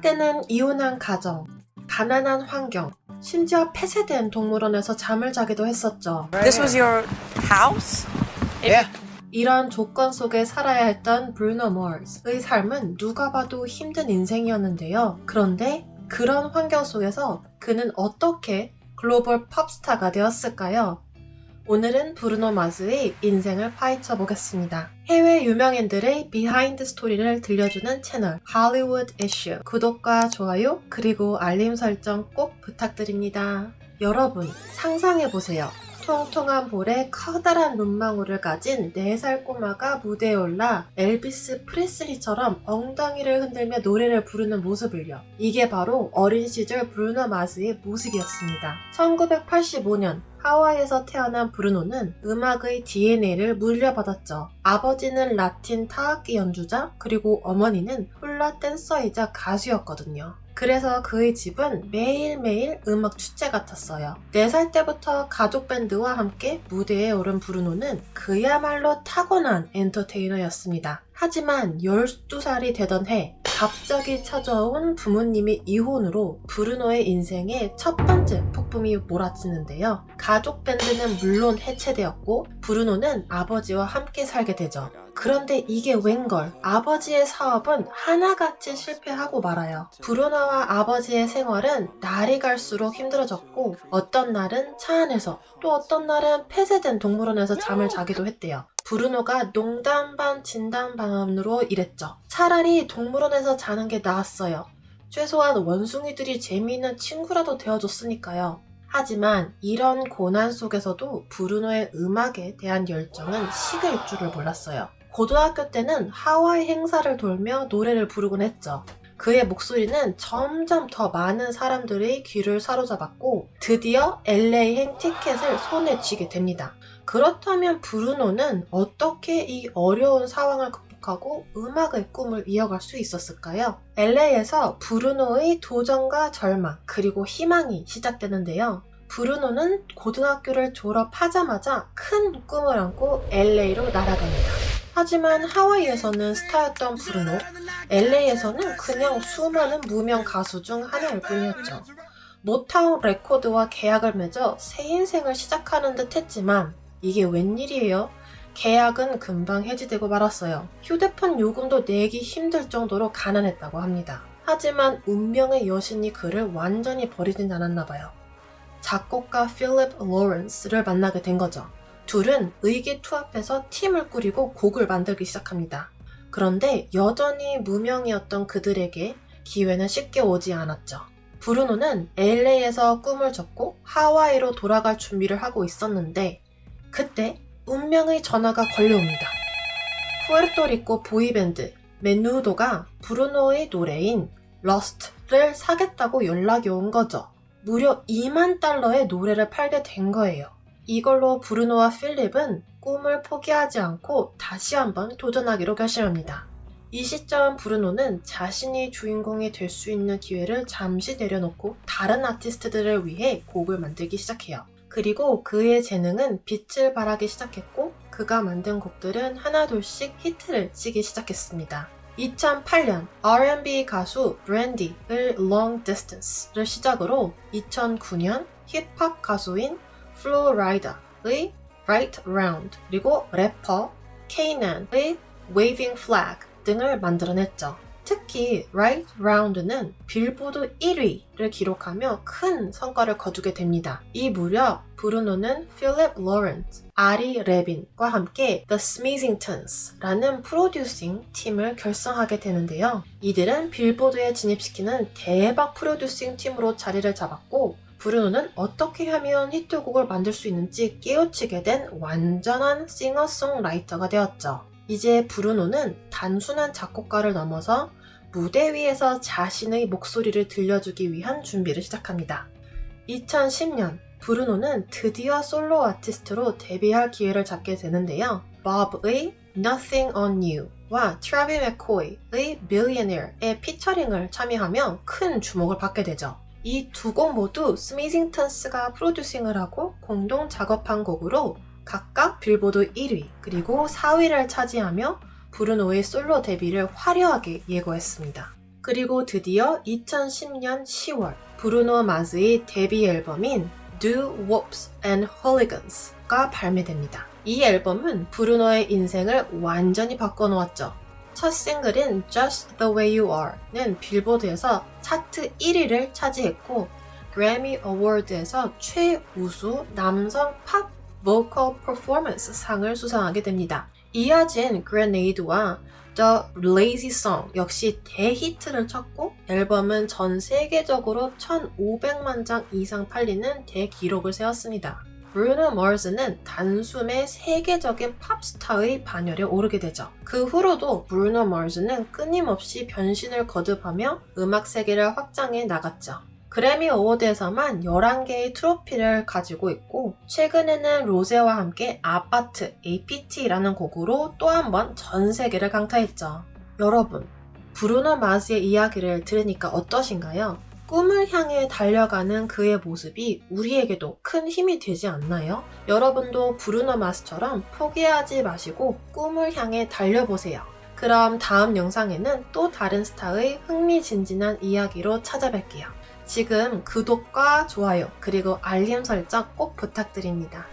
때는 이혼한 가정, 가난한 환경, 심지어 폐쇄된 동물원에서 잠을 자기도 했었죠. This was your house? Yeah. 이런 조건 속에 살아야 했던 브루노 마스의 삶은 누가 봐도 힘든 인생이었는데요. 그런데 그런 환경 속에서 그는 어떻게 글로벌 팝스타가 되었을까요? 오늘은 브루노 마스의 인생을 파헤쳐 보겠습니다. 해외 유명인들의 비하인드 스토리를 들려주는 채널 Hollywood Issue 구독과 좋아요 그리고 알림 설정 꼭 부탁드립니다. 여러분 상상해보세요. 통통한 볼에 커다란 눈망울을 가진 4살 꼬마가 무대에 올라 엘비스 프레슬리처럼 엉덩이를 흔들며 노래를 부르는 모습을요. 이게 바로 어린 시절 브루노 마스의 모습이었습니다. 1985년 하와이에서 태어난 브루노는 음악의 DNA를 물려받았죠. 아버지는 라틴 타악기 연주자 그리고 어머니는 훌라 댄서이자 가수였거든요. 그래서 그의 집은 매일매일 음악 축제 같았어요. 4살 때부터 가족 밴드와 함께 무대에 오른 브루노는 그야말로 타고난 엔터테이너였습니다. 하지만 12살이 되던 해 갑자기 찾아온 부모님의 이혼으로 브루노의 인생에 첫 번째 폭풍이 몰아치는데요. 가족 밴드는 물론 해체되었고 브루노는 아버지와 함께 살게 되죠. 그런데 이게 웬걸 아버지의 사업은 하나같이 실패하고 말아요. 브루노와 아버지의 생활은 날이 갈수록 힘들어졌고 어떤 날은 차 안에서 또 어떤 날은 폐쇄된 동물원에서 잠을 자기도 했대요. 브루노가 농담 반 진담 반으로 이랬죠. 차라리 동물원에서 자는 게 나았어요. 최소한 원숭이들이 재미있는 친구라도 되어줬으니까요. 하지만 이런 고난 속에서도 브루노의 음악에 대한 열정은 식을 줄을 몰랐어요. 고등학교 때는 하와이 행사를 돌며 노래를 부르곤 했죠. 그의 목소리는 점점 더 많은 사람들의 귀를 사로잡았고 드디어 LA행 티켓을 손에 쥐게 됩니다. 그렇다면 브루노는 어떻게 이 어려운 상황을 극복하고 음악의 꿈을 이어갈 수 있었을까요? LA에서 브루노의 도전과 절망 그리고 희망이 시작되는데요. 브루노는 고등학교를 졸업하자마자 큰 꿈을 안고 LA로 날아갑니다. 하지만 하와이에서는 스타였던 브루노, LA에서는 그냥 수많은 무명 가수 중 하나일 뿐이었죠. 모타운 레코드와 계약을 맺어 새 인생을 시작하는 듯 했지만 이게 웬일이에요? 계약은 금방 해지되고 말았어요. 휴대폰 요금도 내기 힘들 정도로 가난했다고 합니다. 하지만 운명의 여신이 그를 완전히 버리진 않았나 봐요. 작곡가 필립 로렌스를 만나게 된 거죠. 둘은 의기투합해서 팀을 꾸리고 곡을 만들기 시작합니다. 그런데 여전히 무명이었던 그들에게 기회는 쉽게 오지 않았죠. 브루노는 LA에서 꿈을 접고 하와이로 돌아갈 준비를 하고 있었는데 그때 운명의 전화가 걸려옵니다. 푸에르토리코 보이밴드 메누도가 브루노의 노래인 러스트를 사겠다고 연락이 온 거죠. 무려 $20,000의 노래를 팔게 된 거예요. 이걸로 브루노와 필립은 꿈을 포기하지 않고 다시 한번 도전하기로 결심합니다. 이 시점 브루노는 자신이 주인공이 될 수 있는 기회를 잠시 내려놓고 다른 아티스트들을 위해 곡을 만들기 시작해요. 그리고 그의 재능은 빛을 발하기 시작했고 그가 만든 곡들은 하나둘씩 히트를 치기 시작했습니다. 2008년 R&B 가수 브랜디의 Long Distance를 시작으로 2009년 힙합 가수인 플로 라이다의 Right Round 그리고 래퍼 Kanan의 Waving Flag 등을 만들어냈죠. 특히 Right Round는 빌보드 1위를 기록하며 큰 성과를 거두게 됩니다. 이 무렵 브루노는 필립 로렌스, 아리 레빈과 함께 The Smithsonians라는 프로듀싱 팀을 결성하게 되는데요. 이들은 빌보드에 진입시키는 대박 프로듀싱 팀으로 자리를 잡았고 브루노는 어떻게 하면 히트곡을 만들 수 있는지 깨우치게 된 완전한 싱어송라이터가 되었죠. 이제 브루노는 단순한 작곡가를 넘어서 무대 위에서 자신의 목소리를 들려주기 위한 준비를 시작합니다. 2010년 브루노는 드디어 솔로 아티스트로 데뷔할 기회를 잡게 되는데요. Bob의 Nothing on You와 트래비 맥코이의 Billionaire의 피처링을 참여하며 큰 주목을 받게 되죠. 이 두 곡 모두 스미싱턴스가 프로듀싱을 하고 공동 작업한 곡으로 각각 빌보드 1위 그리고 4위를 차지하며 브루노의 솔로 데뷔를 화려하게 예고했습니다. 그리고 드디어 2010년 10월 브루노 마스의 데뷔 앨범인 Do Wops and Hooligans.가 발매됩니다. 이 앨범은 브루노의 인생을 완전히 바꿔놓았죠. 첫 싱글인 Just the Way You Are는 빌보드에서 차트 1위를 차지했고 그래미 어워드에서 최우수 남성 팝 보컬 퍼포먼스 상을 수상하게 됩니다. 이어진 Grenade와 The Lazy Song 역시 대히트를 쳤고 앨범은 전 세계적으로 1,500만 장 이상 팔리는 대기록을 세웠습니다. 브루노 마스는 단숨에 세계적인 팝스타의 반열에 오르게 되죠. 그 후로도 브루노 마스는 끊임없이 변신을 거듭하며 음악 세계를 확장해 나갔죠. 그래미 어워드에서만 11개의 트로피를 가지고 있고 최근에는 로제와 함께 아파트 APT라는 곡으로 또 한 번 전 세계를 강타했죠. 여러분, 브루노 마스의 이야기를 들으니까 어떠신가요? 꿈을 향해 달려가는 그의 모습이 우리에게도 큰 힘이 되지 않나요? 여러분도 브루노 마스처럼 포기하지 마시고 꿈을 향해 달려보세요. 그럼 다음 영상에는 또 다른 스타의 흥미진진한 이야기로 찾아뵐게요. 지금 구독과 좋아요 그리고 알림 설정 꼭 부탁드립니다.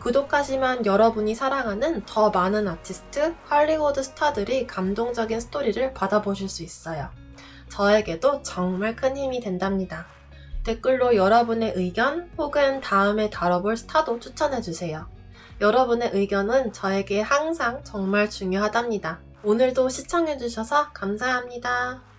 구독하시면 여러분이 사랑하는 더 많은 아티스트, 할리우드 스타들이 감동적인 스토리를 받아보실 수 있어요. 저에게도 정말 큰 힘이 된답니다. 댓글로 여러분의 의견 혹은 다음에 다뤄볼 스타도 추천해주세요. 여러분의 의견은 저에게 항상 정말 중요하답니다. 오늘도 시청해주셔서 감사합니다.